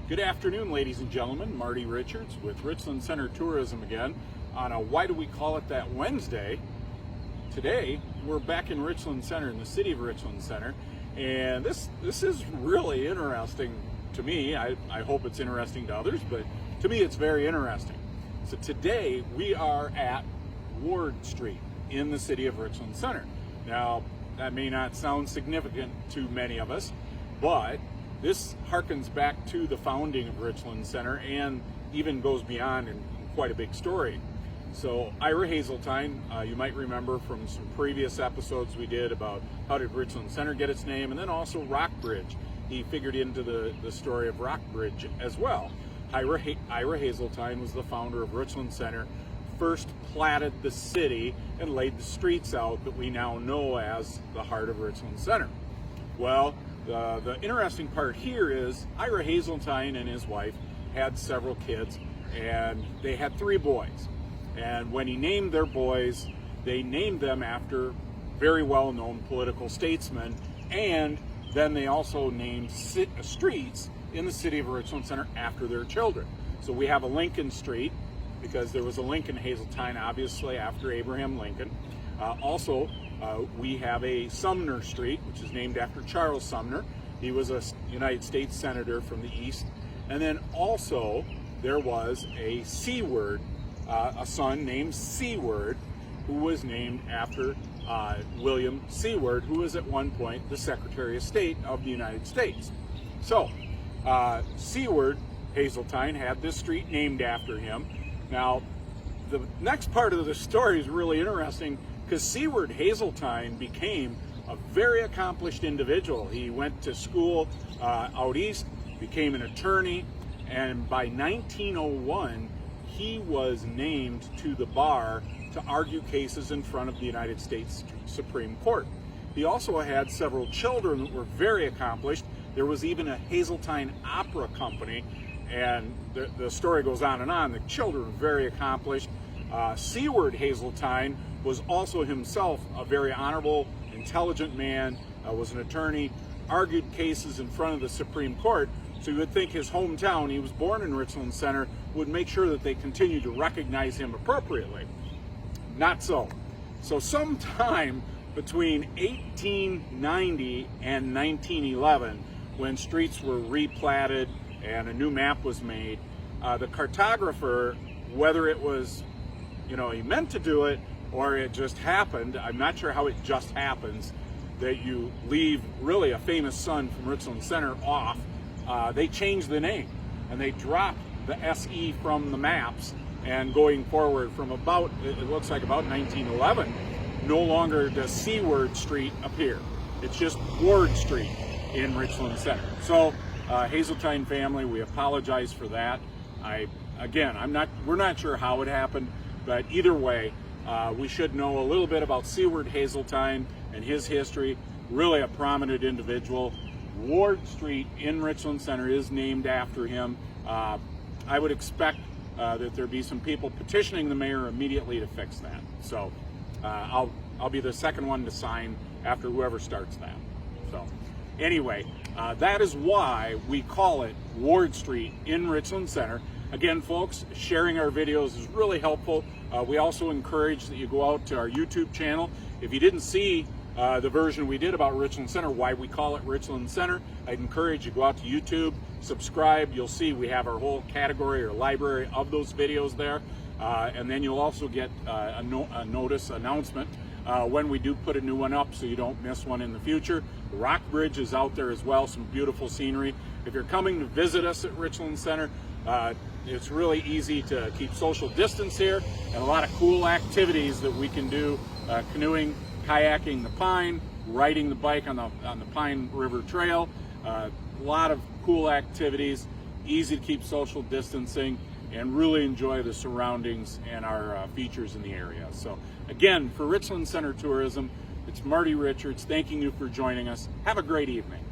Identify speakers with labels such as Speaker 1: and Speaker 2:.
Speaker 1: Good afternoon, ladies and gentlemen. Marty Richards with Richland Center Tourism again on a Why Do We Call It That Wednesday. Today, we're back in Richland Center, in the city of Richland Center, and this is really interesting to me. I hope it's interesting to others, but to me it's very interesting. So today, we are at Ward Street in the city of Richland Center. Now, that may not sound significant to many of us, but this harkens back to the founding of Richland Center and even goes beyond in quite a big story. So Ira Hazeltine, you might remember from some previous episodes we did about how did Richland Center get its name, and then also Rockbridge. He figured into the story of Rockbridge as well. Ira Hazeltine was the founder of Richland Center, first platted the city and laid the streets out that we now know as the heart of Richland Center. Well, the interesting part here is Ira Hazeltine and his wife had several kids, and they had 3 boys. And when he named their boys, they named them after very well-known political statesmen, and then they also named streets in the city of Richland Center after their children. So we have a Lincoln Street, because there was a Lincoln Hazeltine, obviously, after Abraham Lincoln. We have a Sumner Street, which is named after Charles Sumner. He was a United States Senator from the East. And then also, there was a Seward, a son named Seward, who was named after William Seward, who was at one point the Secretary of State of the United States. So, Seward Hazeltine had this street named after him. Now, the next part of the story is really interesting because Seward Hazeltine became a very accomplished individual. He went to school out east, became an attorney, and by 1901, he was named to the bar to argue cases in front of the United States Supreme Court. He also had several children that were very accomplished. There was even a Hazeltine Opera Company, and the story goes on and on. The children were very accomplished. Seward Hazeltine was also himself a very honorable, intelligent man, was an attorney, argued cases in front of the Supreme Court. So you would think his hometown, he was born in Richland Center, would make sure that they continued to recognize him appropriately. Not so. So sometime between 1890 and 1911, when streets were replatted and a new map was made, the cartographer, whether it was, he meant to do it or it just happened, I'm not sure how it just happens, that you leave really a famous son from Richland Center off, they changed the name and they dropped the SE from the maps, and going forward from about, it looks like about 1911, no longer does Seward Street appear. It's just Ward Street in Richland Center. So, Hazeltine family, we apologize for that. We're not sure how it happened, but either way, we should know a little bit about Seward Hazeltine and his history. Really a prominent individual. Ward Street in Richland Center is named after him. I would expect that there be some people petitioning the mayor immediately to fix that. So I'll be the second one to sign after whoever starts that. So anyway, that is why we call it Ward Street in Richland Center. Again, folks, sharing our videos is really helpful. We also encourage that you go out to our YouTube channel. If you didn't see the version we did about Richland Center, why we call it Richland Center, I'd encourage you to go out to YouTube, subscribe. You'll see we have our whole category or library of those videos there. And then you'll also get a notice announcement when we do put a new one up, so you don't miss one in the future. The Rockbridge is out there as well, some beautiful scenery. If you're coming to visit us at Richland Center, it's really easy to keep social distance here, and a lot of cool activities that we can do, canoeing, kayaking the Pine, riding the bike on the Pine River Trail. A lot of cool activities, easy to keep social distancing, and really enjoy the surroundings and our features in the area. So again, for Richland Center Tourism, it's Marty Richards thanking you for joining us. Have a great evening.